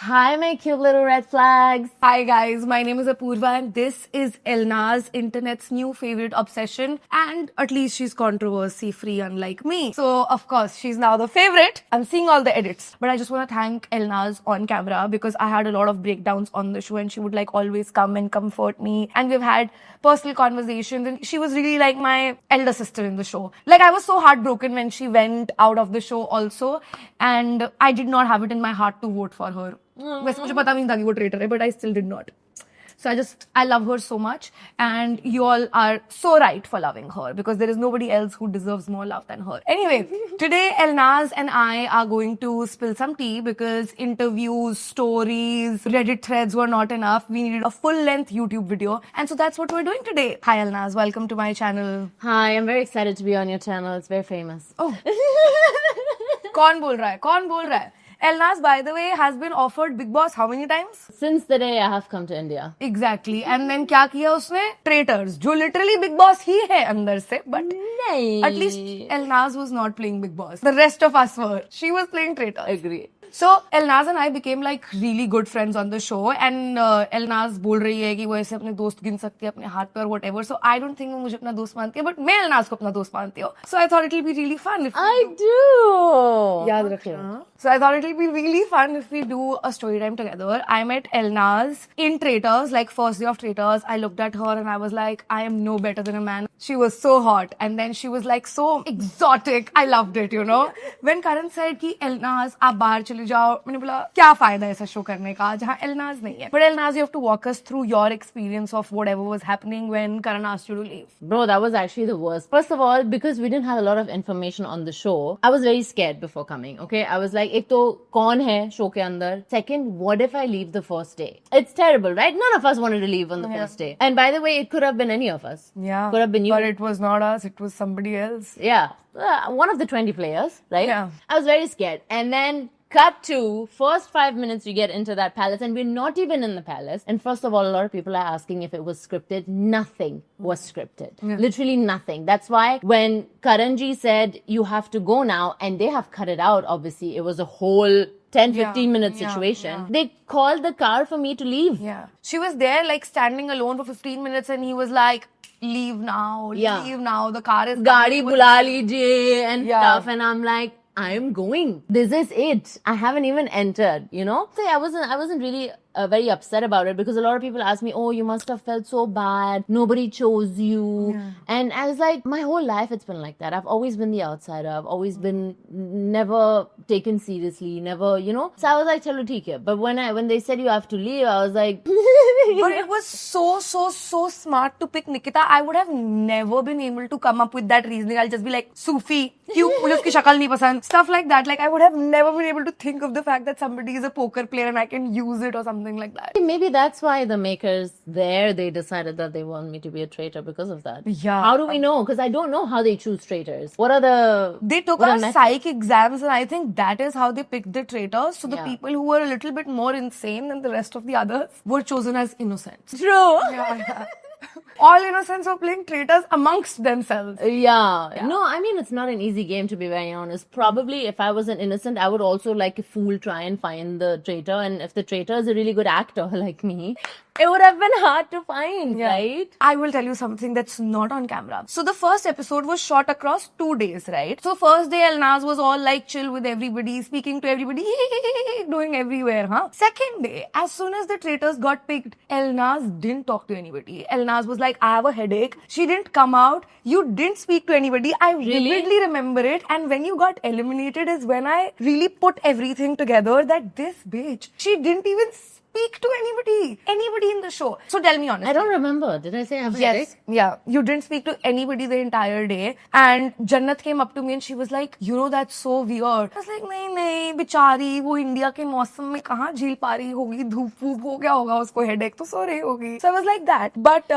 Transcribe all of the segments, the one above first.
Hi, my cute little red flags. Hi guys, my name is Apurva and this is Elna's internet's new favorite obsession, and at least she's controversy free unlike me. So of course she's now the favorite. I'm seeing all the edits, but I just want to thank Elna's on camera because I had a lot of breakdowns on the show and she would like always come and comfort me, and we've had personal conversations, and she was really like my elder sister in the show. Like I was so heartbroken when she went out of the show also, and I did not have it in my heart to vote for her. वैसे मुझे पता भी नहीं था कि वो traitor है, but I still did not. So I love her so much, and you all are so right for loving her because there is nobody else who deserves more love than her. Anyway, today Elnaz and I are going to spill some tea because interviews, stories, Reddit threads were not enough. We needed a full-length YouTube video, and so that's what we're doing today. Hi Elnaz, welcome to my channel. Hi, I'm very excited to be on your channel. It's very famous. Oh. कौन बोल रहा है? कौन बोल रहा है? Elnaz, by the way, has been offered Big Boss how many times? Since the day I have come to India. Exactly. And then क्या किया उसने? Traitors, जो literally Big Boss ही है अंदर से, but नहीं. at least Elnaz was not playing Big Boss. The rest of us were. She was playing Traitors. Agree. So Elnaz and I became like really good friends on the show, and Elnaz बोल रही है कि वो ऐसे अपने दोस्त गिन सकती है अपने हाथ पे और whatever. So I don't think वो मुझे अपना दोस्त मानती है, but मैं Elnaz को अपना दोस्त मानती हूँ. So I thought it'll be really fun if I do. याद रखना. So I thought it'll be really fun if we do a story time together. I met Elnaz in Traitors, like first day of Traitors. I looked at her and I was like, I am no better than a man. She was so hot, and then she was like so exotic. I loved it, you know. When Karan said कि Elnaz आप बाहर चले जाओ, मैंने बोला क्या फायदा है ऐसा शो करने का जहाँ Elnaz नहीं है. But Elnaz, you have to walk us through your experience of whatever was happening when Karan asked you to leave. Bro, that was actually the worst. First of all, because we didn't have a lot of information on the show, I was very scared before coming, okay? I was like, एक तो कौन है show के अंदर? Second, what if I leave the first day? It's terrible, right? None of us wanted to leave on the first day. And by the way, it could have been any of us. Yeah. Could have been you. But it was not us, it was somebody else. Yeah. One of the 20 players, right? Yeah. I was very scared. And then cut to first 5 minutes you get into that palace, and we're not even in the palace. And first of all, a lot of people are asking if it was scripted. Nothing was scripted. Yeah. Literally nothing. That's why when Karanji said you have to go now, and they have cut it out, obviously, it was a whole 10-15 minute situation. They called the car for me to leave. Yeah. She was there like standing alone for 15 minutes and he was like, leave now, leave now, the car is Gaadi bula lijiye and stuff, and I'm like, I'm going. This is it. I haven't even entered, you know? So I wasn't really very upset about it because a lot of people ask me, oh, you must have felt so bad. Nobody chose you. Yeah. And I was like, my whole life it's been like that. I've always been the outsider. I've always been never taken seriously, never, you know? So I was like, chalo, theek hai. But when they said you have to leave, I was like... But it was so smart to pick Nikita. I would have never been able to come up with that reasoning. I'll just be like, Sufi, kyun mujhe uski shakal nahi pasand. Stuff like that. Like I would have never been able to think of the fact that somebody is a poker player and I can use it or something like that. Maybe that's why the makers they decided that they want me to be a traitor because of that. Yeah. How do we know? Because I don't know how they choose traitors. What are the... They took our psych exams, and I think that is how they picked the traitors. So the people who were a little bit more insane than the rest of the others were chosen as innocents. True. Yeah. All innocents were playing traitors amongst themselves. Yeah. No, I mean, it's not an easy game, to be very honest. Probably, if I was an innocent, I would also, like a fool, try and find the traitor. And if the traitor is a really good actor like me, it would have been hard to find, right? I will tell you something that's not on camera. So the first episode was shot across 2 days, right? So first day, Elnaz was all like chill with everybody, speaking to everybody, doing everywhere, huh? Second day, as soon as the traitors got picked, Elnaz didn't talk to anybody. Elnaz was like, I have a headache. She didn't come out. You didn't speak to anybody. I vividly remember it. And when you got eliminated is when I really put everything together that this bitch, she didn't even speak to anybody in the show. So tell me honestly. I don't remember. Did I say I have a headache? Yeah. You didn't speak to anybody the entire day. And Jannat came up to me and she was like, you know, that's so weird. I was like, नहीं, बिचारी, वो India के मौसम में कहाँ झील पा रही होगी, धूप वूप हो गया होगा उसको, headache तो सो रही होगी. So I was like that. But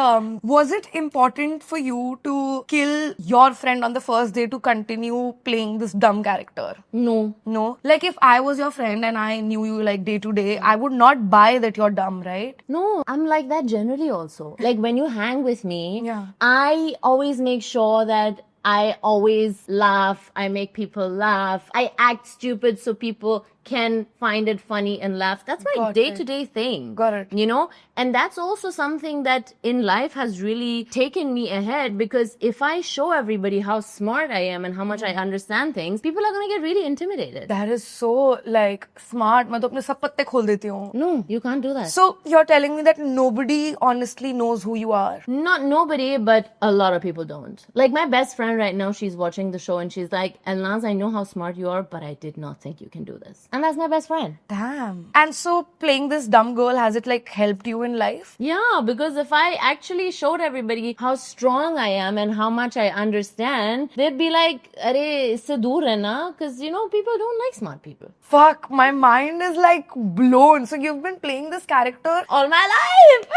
was it important for you to kill your friend on the first day to continue playing this dumb character? No. No? Like if I was your friend and I knew you like day to day, I would not buy that you're dumb, right? No, I'm like that generally also. Like when you hang with me, I always make sure that I always laugh. I make people laugh. I act stupid so people can find it funny and laugh. That's my Got it. day-to-day thing. Got it. You know? And that's also something that in life has really taken me ahead, because if I show everybody how smart I am and how much I understand things, people are going to get really intimidated. That is so like smart. मैं तो अपने सब पत्ते खोल देती हूँ. No, you can't do that. So you're telling me that nobody honestly knows who you are. Not nobody, but a lot of people don't. Like my best friend right now, she's watching the show and she's like, Elnaz, I know how smart you are, but I did not think you can do this. And that's my best friend. Damn. And so playing this dumb girl, has it like helped you in life? Yeah, because if I actually showed everybody how strong I am and how much I understand, they'd be like, Arey, isse dur rehna, because you know, people don't like smart people. Fuck, my mind is like blown. So you've been playing this character All my life!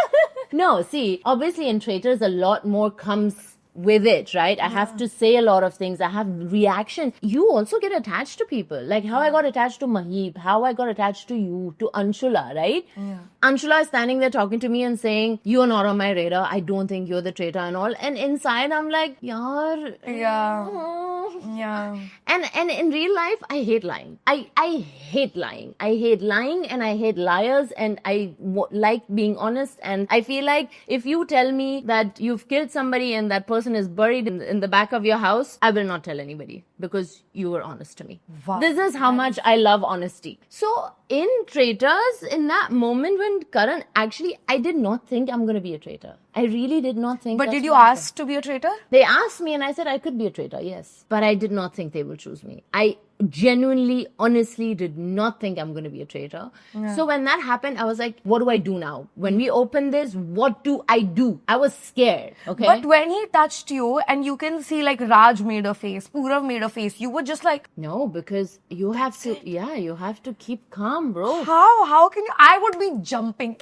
No, see, obviously in Traitors, a lot more comes with it, right? I have to say a lot of things. I have reactions. You also get attached to people. Like how I got attached to Mahib, how I got attached to you, to Anshula, right? Yeah. Anshula is standing there talking to me and saying, you're not on my radar. I don't think you're the traitor and all. And inside I'm like, yaar. Yeah. And in real life, I hate lying. I hate lying. I hate lying and I hate liars, and I like being honest. And I feel like if you tell me that you've killed somebody and that person is buried in the back of your house, I will not tell anybody because you were honest to me. Wow. This is how much I love honesty. So in Traitors, in that moment when Karan, actually, I did not think I'm going to be a traitor. I really did not think. But that's did you what happened. ask to be a traitor? They asked me and I said I could be a traitor, yes. But I did not think they will choose me. I genuinely, honestly did not think I'm going to be a traitor. Yeah. So when that happened, I was like, what do I do now? When we open this, what do I do? I was scared, okay? But when he touched you and you can see like Raj made a face, Purav made a face, you were just like... No, because you have to, you have to keep calm, bro. How can you? I would be jumping.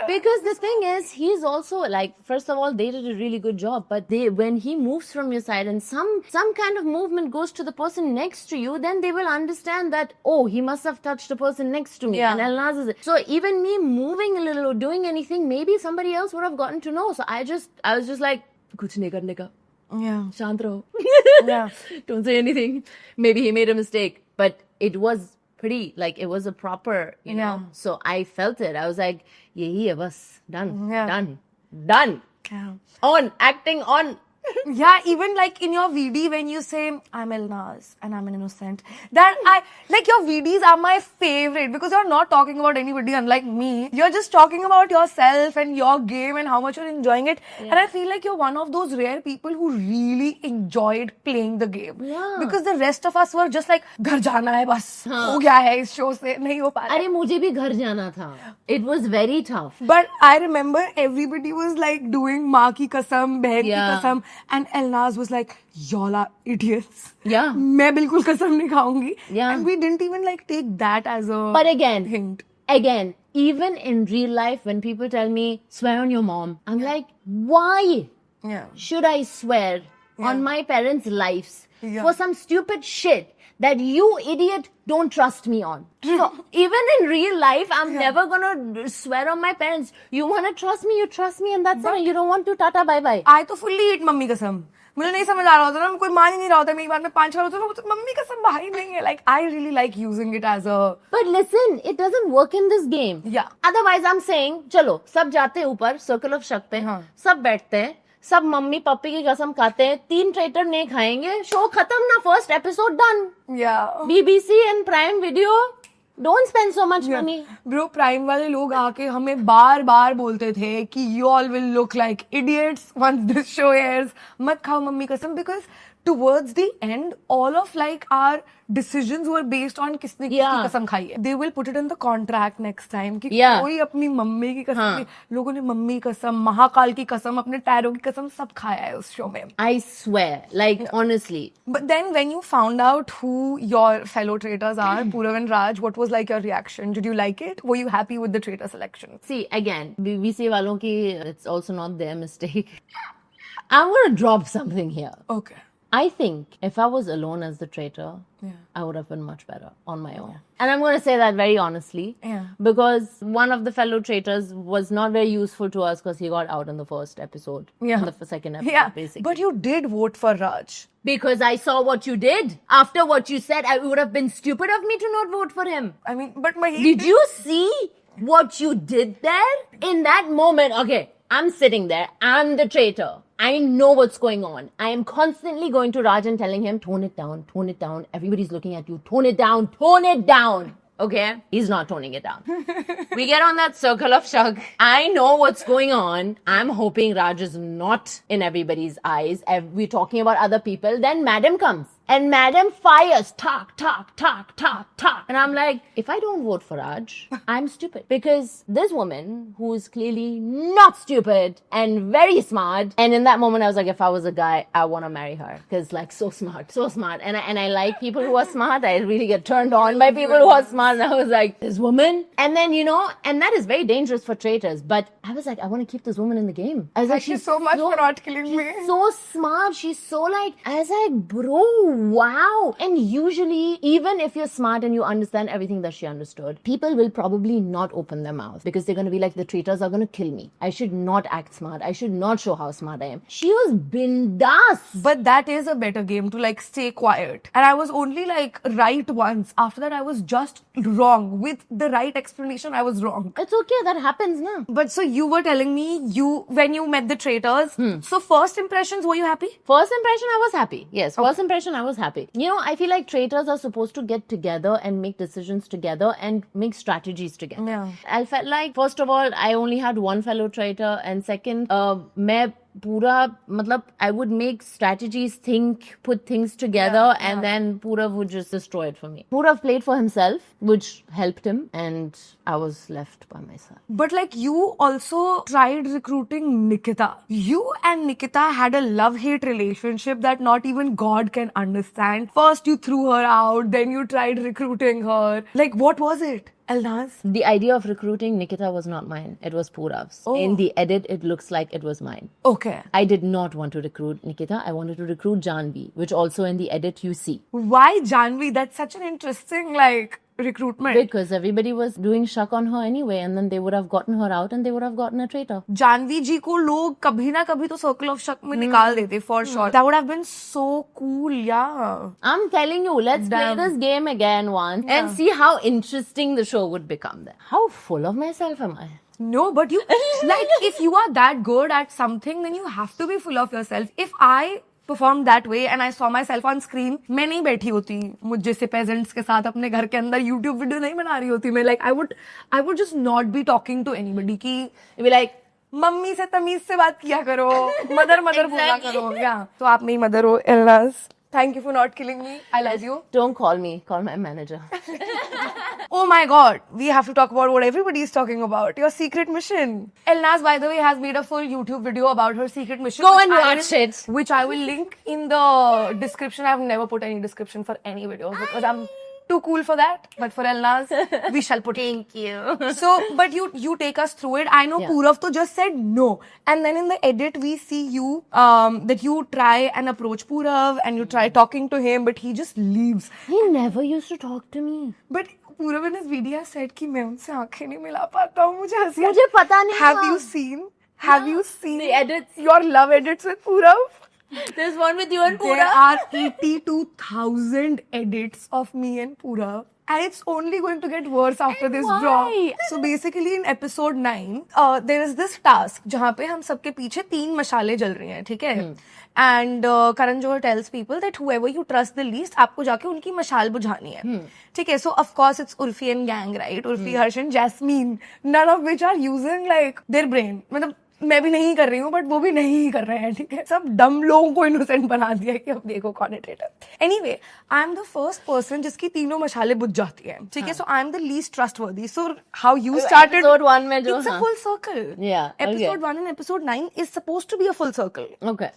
Because the thing is, he's also like, first of all, they did a really good job. But when he moves from your side and some kind of movement goes to the person next to you, then they will understand that, oh, he must have touched the person next to me. Yeah. And Elnaz is it. So even me moving a little or doing anything, maybe somebody else would have gotten to know. So I was just like, kuch nahi karne ka. Yeah. Shant raho. Yeah. Don't say anything. Maybe he made a mistake. But it was pretty, like, it was a proper, you know. So I felt it. I was like, yehi hai bas. Done. Yeah. Done. Yeah. On. Acting on. Yeah, even like in your VD when you say, I'm Elnaz and I'm an innocent. Like your VDs are my favorite because you're not talking about anybody unlike me. You're just talking about yourself and your game and how much you're enjoying it. Yeah. And I feel like you're one of those rare people who really enjoyed playing the game. Yeah. Because the rest of us were just like, ghar jana hai bas. Ho gaya hai is show se, nahi ho pa raha. Arey, mujhe bhi ghar jana tha. It was very tough. But I remember everybody was like doing maa ki kasam, behan ki kasam. And Elnaz was like, y'all are idiots. Yeah. मैं बिल्कुल कसम नहीं खाऊंगी. Yeah. And we didn't even like take that as a But again, hint. Even in real life, when people tell me, swear on your mom, I'm like, why should I swear on my parents' lives for some stupid shit that you idiot don't trust me on? So even in real life, I'm never gonna swear on my parents. You wanna trust me, you trust me, and that's it. You don't want to, tata, bye bye. I तो fully eat mummy कसम. मुझे नहीं समझ आ रहा होता ना, कोई मान ही नहीं रहा होता मेरी बात में 5 साल होता ना, मम्मी कसम भाई नहीं है. Like I really like using it as a. But listen, it doesn't work in this game. Yeah. Otherwise, I'm saying, चलो सब जाते ऊपर सर्कल ऑफ शक पे, सब बैठते हैं, सब मम्मी पप्पी की कसम खाते हैं, 3 ट्रेटर नहीं खाएंगे, शो खत्म ना, first episode done. Yeah. BBC and Prime Video, don't spend so much money. Bro, Prime वाले लोग आके हमें बार बोलते थे कि you all will look like idiots once this show airs. मत खाओ मम्मी कसम, because towards the end, all of like our decisions were based on किसने किसकी कसम खाई है. They will put it in the contract next time कि कोई अपनी मम्मी की कसम, लोगों ने मम्मी कसम, महाकाल की कसम, अपने टैरो की कसम सब खाया है उस शो में. I swear, like honestly. But then when you found out who your fellow traitors are, Purav and Raj, what was like your reaction? Did you like it? Were you happy with the traitor selection? See, again, BBC वालों की, it's also not their mistake. I'm gonna drop something here. Okay. I think if I was alone as the traitor, I would have been much better on my own. And I'm going to say that very honestly. Yeah. Because one of the fellow traitors was not very useful to us because he got out in the first episode. Yeah. In the second episode, Yeah, basically. but you did vote for Raj. Because I saw what you did. After what you said, it would have been stupid of me to not vote for him. I mean, but Mahit... Did you see what you did there? In that moment, okay, I'm sitting there. I'm the traitor. I know what's going on. I am constantly going to Raj and telling him, tone it down, tone it down. Everybody's looking at you. Tone it down, tone it down. Okay? He's not toning it down. We get on that circle of shock. I know what's going on. I'm hoping Raj is not in everybody's eyes. We're talking about other people. Then Madam comes. And Madam fires. Talk, talk, talk, talk, talk. And I'm like, if I don't vote for Raj, I'm stupid. Because this woman, who is clearly not stupid and very smart, and in that moment I was like, if I was a guy, I want to marry her. Because like, so smart, so smart. And I like people who are smart. I really get turned on by people who are smart. And I was like, this woman? And then, and that is very dangerous for traitors. But I was like, I want to keep this woman in the game. I was like, Thank you so much for not killing me. So smart. She's so like, I was like, bro, wow. And usually, even if you're smart and you understand everything that she understood, people will probably not open their mouth because they're going to be like, the traitors are going to kill me. I should not act smart. I should not show how smart I am. She was bindas. But that is a better game to like stay quiet. And I was only like right once. After that, I was just wrong. With the right explanation, I was wrong. It's okay. That happens now. But so you were telling me when you met the traitors, so first impressions, were you happy? First impression, I was happy. Yes, first impression, I was happy. I feel like traitors are supposed to get together and make decisions together and make strategies together. Yeah. I felt like, first of all, I only had one fellow traitor, and second, I would make strategies, put things together, and then Purav would just destroy it for me. Purav played for himself, which helped him, and I was left by myself. But like, you also tried recruiting Nikita. You and Nikita had a love-hate relationship that not even God can understand. First you threw her out, then you tried recruiting her. Like, what was it, Elnaz? The idea of recruiting Nikita was not mine. It was Purav's. Oh. In the edit, it looks like it was mine. Okay. I did not want to recruit Nikita. I wanted to recruit Janvi, which also in the edit you see. Why Janvi? That's such an interesting, recruitment. Because everybody was doing shak on her anyway, and then they would have gotten her out and they would have gotten a traitor. Janvi ji ko log kabhi na kabhi to circle of shak mein nikal dete, for sure. That would have been so cool, yeah. I'm telling you, let's play this game again once and see how interesting the show would become then. How full of myself am I? No, but you, if you are that good at something, then you have to be full of yourself. If I performed that way and I saw myself on screen, मैं नहीं बैठी होती मुझ जैसे peasants के साथ अपने घर के अंदर YouTube वीडियो नहीं बना रही होती मैं. Like, I would just not be talking to anybody कि be like, मम्मी से तमीज से बात किया करो, मदर बोला करो. Yeah. तो आप मेरी मदर हो, Elnaz. Thank you for not killing me. I love you. Don't call me. Call my manager. Oh my God. We have to talk about what everybody is talking about. Your secret mission. Elnaz, by the way, has made a full YouTube video about her secret mission. Go and watch it. Which I will link in the description. I've never put any description for any videos because I'm too cool for that. But for Elnaz, we shall put it. Thank you. So, but you take us through it. I know Purav to just said no. And then in the edit, we see you, that you try and approach Purav and you try talking to him, but he just leaves. He never used to talk to me. But Purav in his video said कि मैं उनसे आंखें नहीं मिला पाता हूँ, मुझे हंसी. मुझे पता नहीं. Have you seen the edits? Your love edits with Purav? There's one with you and Purav. There are 82,000 edits of me and Purav. And it's only going to get worse after this drop. So basically in episode 9, there is this task जहाँ पे हम सबके पीछे 3 मशाले जल रही हैं, ठीक है? And Karan Johar tells people that whoever you trust the least, आपको जाके उनकी मशाल बुझानी है. ठीक है? So of course it's Urfi and gang, right? Urfi, Harsh and Jasmine. None of which are using their brain. मतलब मैं भी नहीं कर रही हूँ, बट वो भी नहीं कर रहे हैं, ठीक है? सब डम लोगों को इनोसेंट बना दिया कि अब देखो कौन है traitor. Anyway, I am the first person जिसकी तीनों मशाले बुझ जाती हैं, ठीक है? So I am the least trustworthy. So how you started episode 1 में जो it's a full circle. Episode 1 and episode 9 is supposed to be a full circle. Okay.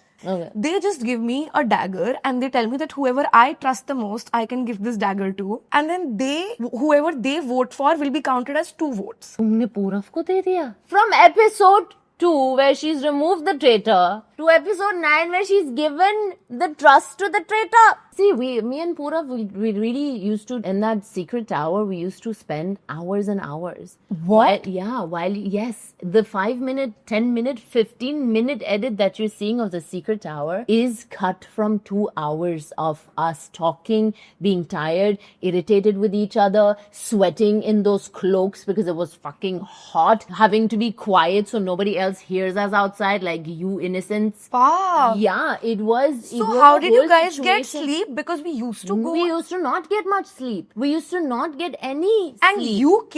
They just give me a dagger and they tell me that whoever I trust the most, I can give this dagger to. And then whoever they vote for will be counted as 2 votes. तुमने पूरव को दे दिया? From episode 2 where she's removed the traitor to episode 9 where she's given the trust to the traitor. See, me and Purav, we really used to, in that secret tower, we used to spend hours and hours. What? Yes, the 5-minute, 10-minute, 15-minute edit that you're seeing of the secret tower is cut from 2 hours of us talking, being tired, irritated with each other, sweating in those cloaks because it was fucking hot, having to be quiet so nobody else hears us outside like you innocents. Wow. Yeah, it was. So how did you guys get sleep? Because we used to go. We used to not get much sleep. We used to not get any And sleep. you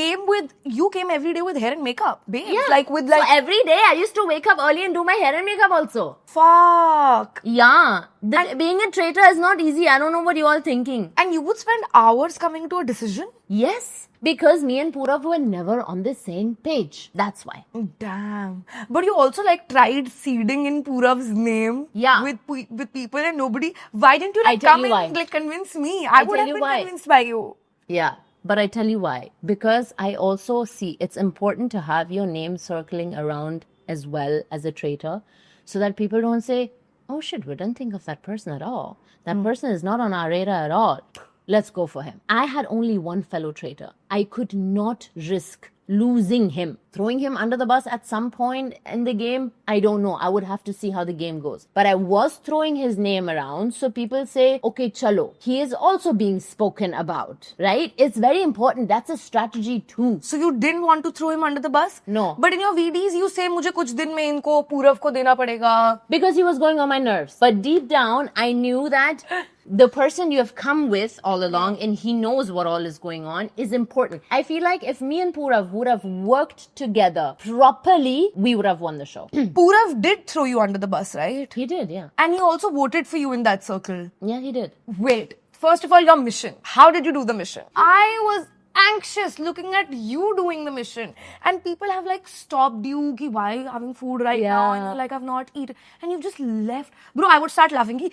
came every day with hair and makeup, babe. Yeah. So every day I used to wake up early and do my hair and makeup also. Fuck. Yeah. Being a traitor is not easy. I don't know what you all thinking. And you would spend hours coming to a decision? Yes. Because me and Purav were never on the same page. That's why. Damn. But you also tried seeding in Purav's name. Yeah. With people and nobody. Why didn't you I tell come you and why. convince me? I would tell have you been why. convinced by you. Yeah. But I tell you why. Because I also see it's important to have your name circling around as well as a traitor so that people don't say, oh shit, we didn't think of that person at all. That person is not on our radar at all. Let's go for him. I had only one fellow traitor. I could not risk losing him. Throwing him under the bus at some point in the game, I don't know. I would have to see how the game goes. But I was throwing his name around, so people say, okay, chalo. He is also being spoken about, right? It's very important. That's a strategy too. So you didn't want to throw him under the bus? No. But in your VDs, you say, मुझे कुछ दिन में इनको Purav को देना पड़ेगा. Because he was going on my nerves. But deep down, I knew that the person you have come with all along and he knows what all is going on is important. I feel like if me and Purav would have worked together properly, we would have won the show. Purav did throw you under the bus, right? He did, yeah. And he also voted for you in that circle. Yeah, he did. Wait, first of all, your mission. How did you do the mission? I was anxious looking at you doing the mission. And people have stopped you, ki, why are you having food right now? And you're like, I've not eaten. And you've just left. Bro, I would start laughing. Ki,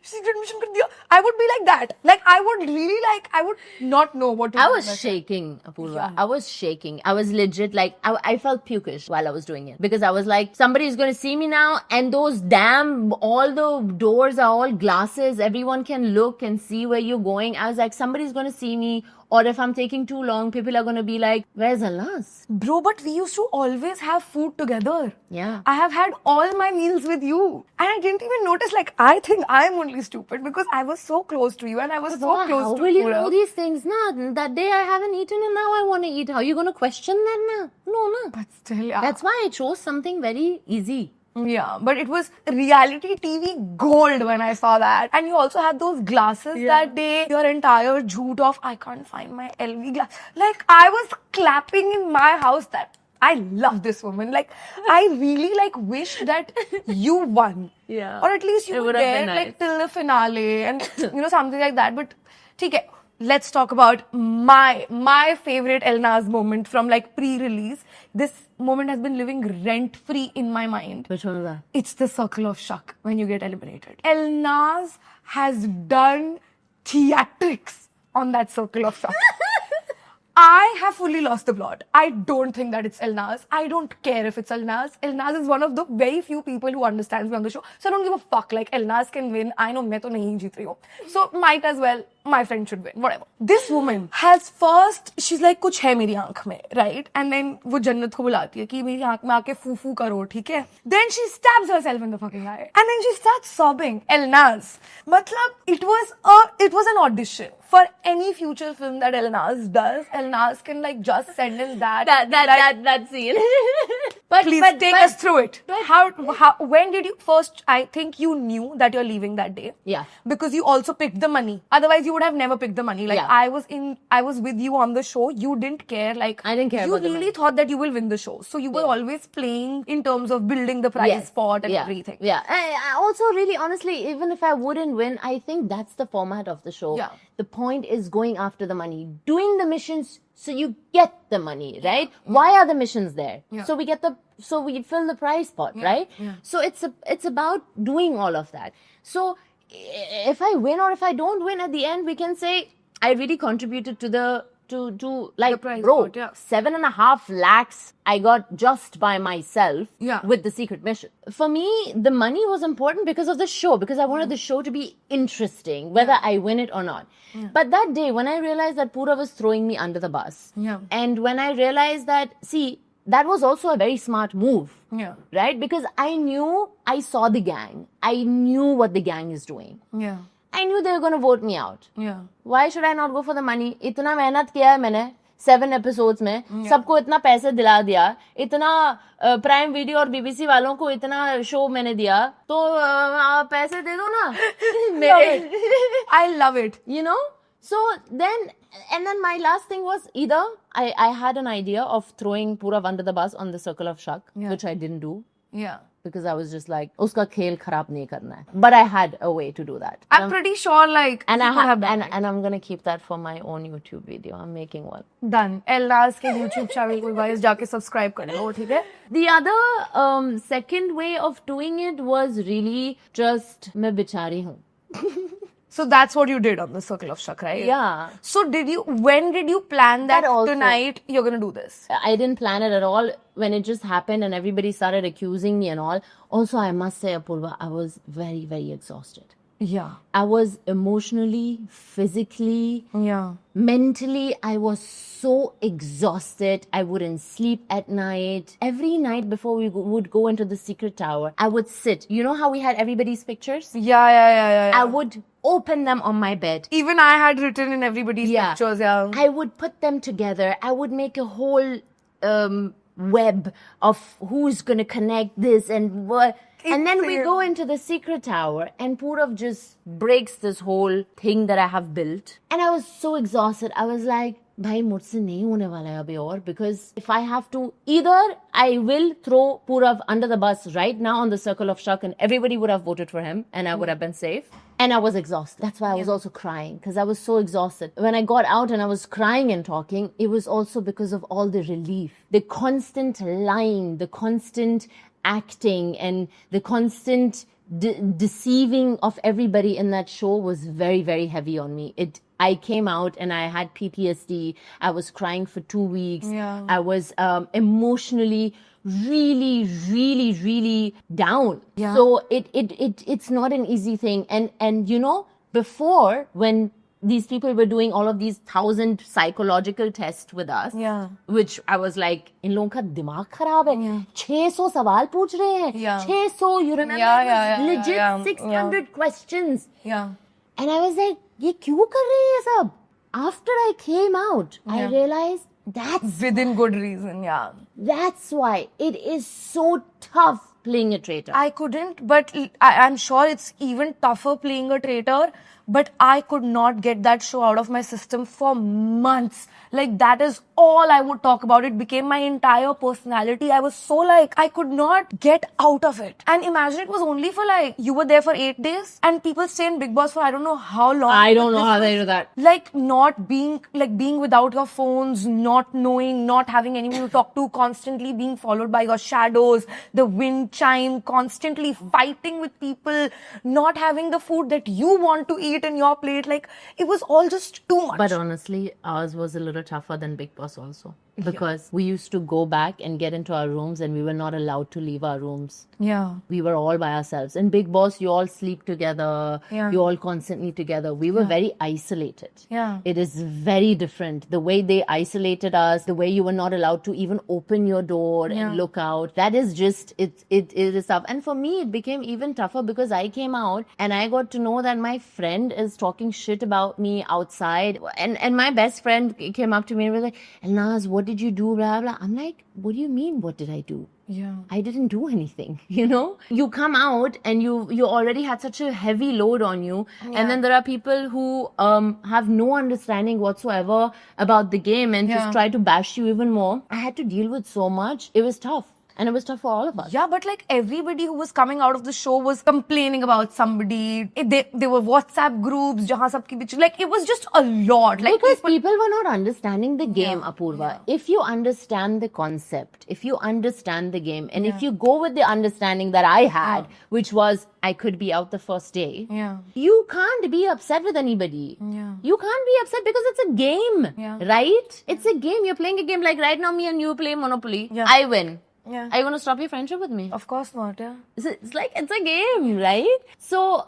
secret mission kar diya. I would be like that. I would really I would not know what to do. I was shaking, Apurva. Yeah. I was shaking. I was legit I felt pukish while I was doing it. Because I was like, somebody is going to see me now. And those all the doors are all glasses. Everyone can look and see where you're going. I was like, somebody's going to see me. Or if I'm taking too long, people are going to be like, where's Alnaz? Bro, but we used to always have food together. Yeah. I have had all my meals with you. And I didn't even notice, I think I'm only stupid because I was so close to you and I was so close to How will you Purav. know these things? Nah, that day I haven't eaten and now I want to eat. How are you going to question that now? No, no. But still, yeah. That's why I chose something very easy. Yeah, but it was reality TV gold when I saw that. And you also had those glasses that day. Your entire jhoot of, I can't find my LV glass. I was clapping in my house that I love this woman. I really wish that you won. Yeah. Or at least you It were would have there been nice. till the finale and something like that. But okay, let's talk about my favorite Elnaz moment from pre-release. This moment has been living rent-free in my mind. Which one was that? It's the circle of shuck when you get eliminated. Elnaz has done theatrics on that circle of shuck. I have fully lost the plot. I don't think that it's Elnaz. I don't care if it's Elnaz. Elnaz is one of the very few people who understands me on the show. So I don't give a fuck. Elnaz can win. I know मैं तो नहीं जीत रही हूँ. So might as well my friend should win. Whatever. This woman has first, she's like कुछ है मेरी आँख में, right? And then वो जन्नत को बुलाती है कि मेरी आँख में आके फूफू करो, ठीक है? Then she stabs herself in the fucking eye. And then she starts sobbing. Elnaz. मतलब it was an audition. For any future film that Elnaz does, Elnaz can just send in that scene. Please take us through it. How when did you first? I think you knew that you're leaving that day. Yeah. Because you also picked the money. Otherwise, you would have never picked the money. Yeah. I was with you on the show. You didn't care. I didn't care. You about the really money. thought that you will win the show. So you were always playing in terms of building the prize spot and everything. Yeah. I also really, honestly, even if I wouldn't win, I think that's the format of the show. Yeah. The point is going after the money, doing the missions so you get the money, right? Why are the missions there? Yeah. So we fill the prize pot, right? Yeah. So it's about doing all of that. So if I win or if I don't win, at the end we can say I really contributed to the to like, price bro, got, yeah. 7.5 lakhs I got just by myself Yeah. with the secret mission. For me, the money was important because of the show, because I wanted the show to be interesting, whether I win it or not. But that day, when I realized that Pura was throwing me under the bus, Yeah. and when I realized that, see, that was also a very smart move. Yeah. Right? Because I saw the gang. I knew what the gang is doing. Yeah. I knew they were going to vote me out. Yeah. Why should I not go for the money? इतना मेहनत किया है मैंने 7 episodes में, सबको इतना पैसे दिला दिया, इतना प्राइम वीडियो और बीबीसी वालों को इतना शो मैंने दिया, तो पैसे दे दो ना. I love it. You know? So then, and then my last thing was either I had an idea of throwing Purav under the bus on the Circle of Shak, which I didn't do. Yeah. Because I was just like, uska khel kharab nahi karna hai. But I had a way to do that. I'm pretty sure, like, And you I could have, done and I'm gonna keep that for my own YouTube video. I'm making one. it. Done. Elnaz के YouTube channel को guys जाके subscribe कर लो, ठीक है? The other second way of doing it was really just मैं बिचारी हूँ. So that's what you did on the Circle of Shak, right? Yeah. So when did you plan that also. tonight you're gonna do this? I didn't plan it at all. When it just happened and everybody started accusing me and all. Also, I must say, Apurva, I was very, very exhausted. Yeah. I was emotionally, physically, Yeah. mentally, I was so exhausted. I wouldn't sleep at night. Every night before we would go into the secret tower, I would sit. You know how we had everybody's pictures? Yeah. I would open them on my bed. Even I had written in everybody's pictures, yeah. I would put them together. I would make a whole web of who's going to connect this and what. And then we go into the secret tower and Purav just breaks this whole thing that I have built. And I was so exhausted. I was like, bhai, mujhse nahi hone wala hai abhi aur, because if I have to, either I will throw Purav under the bus right now on the Circle of Shak and everybody would have voted for him and I would have been safe. And I was exhausted. That's why I was also crying, because I was so exhausted. When I got out and I was crying and talking, it was also because of all the relief. The constant lying, the constant acting, and the constant deceiving of everybody in that show was very, very heavy on me. I came out and I had PTSD. I was crying for 2 weeks. Yeah. I was emotionally really, really, really down. Yeah. So it's not an easy thing. And you know, before, when these people were doing all of these 1,000 psychological tests with us, Yeah. which I was like, इन लोगों का दिमाग खराब है. 600 सवाल पूछ रहे हैं. Yeah. 600, you remember? Yeah, it was legit yeah. 600 questions. Yeah. And I was like, ये क्यों कर रहे हैं ये सब? After I came out, I Yeah. realized Within good reason, yeah. that's why it is so tough playing a traitor. I couldn't, but I'm sure it's even tougher playing a traitor. But I could not get that show out of my system for months. Like, that is all I would talk about. It became my entire personality. I was so like, I could not get out of it. And imagine it was only for like, you were there for 8 days and people stay in Big Boss for I don't know how long. I don't know how they do that. Like, not being without your phones, not knowing, not having anyone to talk to, constantly being followed by your shadows, the wind chime, constantly fighting with people, not having the food that you want to eat in your plate. Like, it was all just too much. But honestly, ours was a little tougher than Big Boss also. Because we used to go back and get into our rooms and we were not allowed to leave our rooms. Yeah. We were all by ourselves. In Big Boss, you all sleep together. Yeah. You all constantly together. We were very isolated. Yeah. It is very different. The way they isolated us, the way you were not allowed to even open your door and look out. That is just, it is tough. And for me, it became even tougher because I came out and I got to know that my friend is talking shit about me outside. And my best friend came up to me and was like, Elnaz, what did you do? Blah, blah. I'm like, what do you mean, what did I do? Yeah. I didn't do anything, you know? You come out and you already had such a heavy load on you. And then there are people who have no understanding whatsoever about the game and just try to bash you even more. I had to deal with so much. It was tough. And it was tough for all of us. Yeah, but like everybody who was coming out of the show was complaining about somebody. They were WhatsApp groups, jahan sabki bitch. Like it was just a lot. Like Because people were not understanding the game, Apurva. If you understand the concept, if you understand the game, and if you go with the understanding that I had, which was I could be out the first day, you can't be upset with anybody. You can't be upset because it's a game, right? It's a game. You're playing a game. Like right now, me and you play Monopoly. I win. Yeah. Are you going to stop your friendship with me? Of course not, yeah. It's like, it's a game, right? So,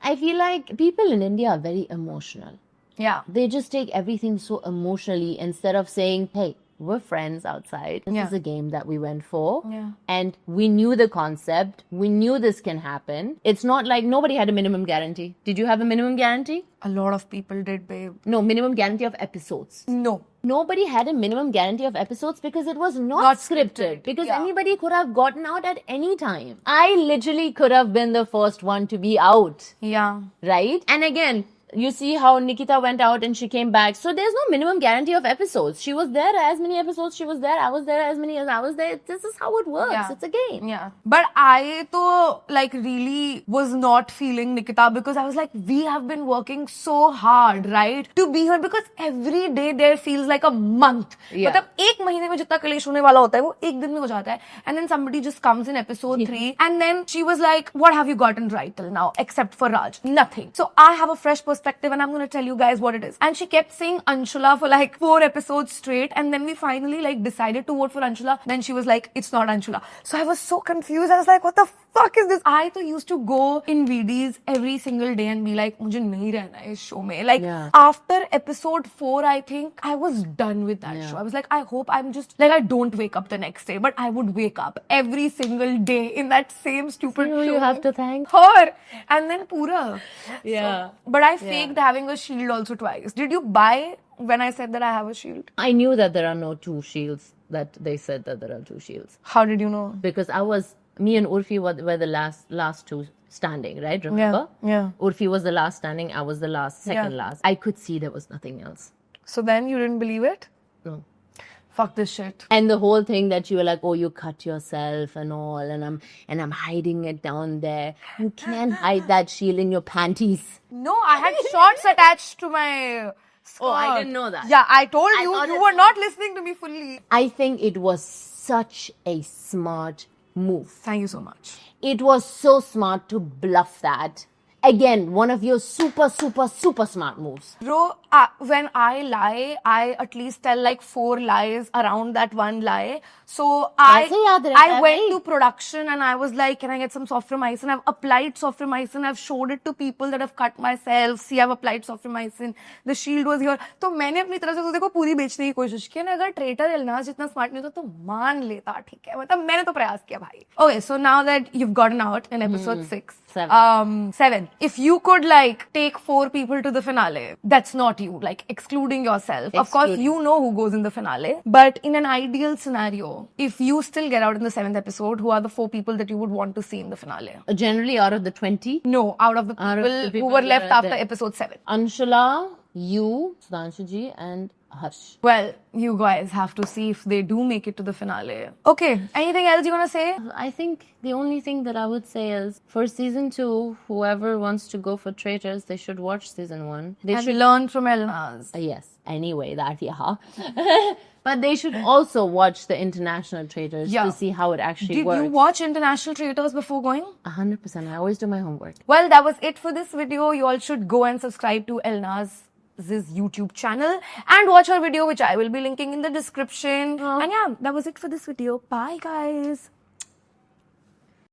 I feel like people in India are very emotional. Yeah. They just take everything so emotionally instead of saying, hey, we're friends outside. This is a game that we went for. Yeah. And we knew the concept. We knew this can happen. It's not like nobody had a minimum guarantee. Did you have a minimum guarantee? A lot of people did, babe. No, minimum guarantee of episodes. No. Nobody had a minimum guarantee of episodes because it was not scripted. Because anybody could have gotten out at any time. I literally could have been the first one to be out. Yeah. Right? And again, you see how Nikita went out and she came back. So there's no minimum guarantee of episodes. She was there as many episodes she was there. I was there as many as I was there. This is how it works. Yeah. It's a game. Yeah. But I though like really was not feeling Nikita because I was like, we have been working so hard, right? To be here because every day there feels like a month. Yeah. मतलब एक महीने में जितना कलेश होने वाला होता है वो एक दिन में हो जाता है. And then somebody just comes in episode 3 and then she was like, what have you gotten right till now except for Raj? Nothing. So I have a fresh perspective and I'm going to tell you guys what it is. And she kept saying Anshula for like 4 episodes straight and then we finally like decided to vote for Anshula. Then she was like, it's not Anshula. So I was so confused. I was like, what the fuck is this? I तो used to go in VDs every single day and be like, मुझे नहीं रहना है इस show में. Like after episode 4, I think I was done with that show. I was like, I hope I'm just like I don't wake up the next day, but I would wake up every single day in that same stupid show. You have to thank her. And then Pura. Yeah. So, but I faked having a shield also twice. Did you buy when I said that I have a shield? I knew that there are no 2 shields. That they said that there are 2 shields. How did you know? Because me and Urfi were the last 2 standing, right? Remember? Yeah. Urfi was the last standing. I was the second last. I could see there was nothing else. So then you didn't believe it? No. Fuck this shit. And the whole thing that you were like, oh, you cut yourself and all, and I'm hiding it down there. You can't hide that shield in your panties. No, I had shorts attached to my skirt. Oh, I didn't know that. Yeah, I told I you. thought You were not listening to me fully. I think it was such a smart move. Thank you so much. It was so smart to bluff that. Again, one of your super, super, super smart moves. Bro, when I lie, I at least tell like 4 lies around that one lie. So I went to production and I was like, can I get some soframycin? I've applied soframycin. I've showed it to people that have cut myself. See, I've applied soframycin. The shield was here. तो मैंने अपनी तरफ से तो देखो पूरी बेचने की कोशिश की ना अगर ट्रेटर एलनाज जितना स्मार्ट नहीं होता तो मान लेता ठीक है मतलब मैंने तो प्रयास किया भाई. Okay, so now that you've gotten out in episode 6. 7. If you could like take 4 people to the finale, that's not you, like excluding yourself. Of course, you know who goes in the finale. But in an ideal scenario, if you still get out in the 7th episode, who are the 4 people that you would want to see in the finale? Generally out of the 20? No, out of the people who were left after episode 7. Anshula, you, Sudhanshuji, and Harsh. Well, you guys have to see if they do make it to the finale. Okay, anything else you want to say? I think the only thing that I would say is for season 2, whoever wants to go for traitors, they should watch season 1. They should learn from Elnaz. Yes, anyway, that, yeah. But they should also watch the international traitors to see how it actually works. Did you watch international traitors before going? 100%. I always do my homework. Well, that was it for this video. You all should go and subscribe to Elnaz's YouTube channel and watch her video, which I will be linking in the description. And yeah, that was it for this video. Bye, guys.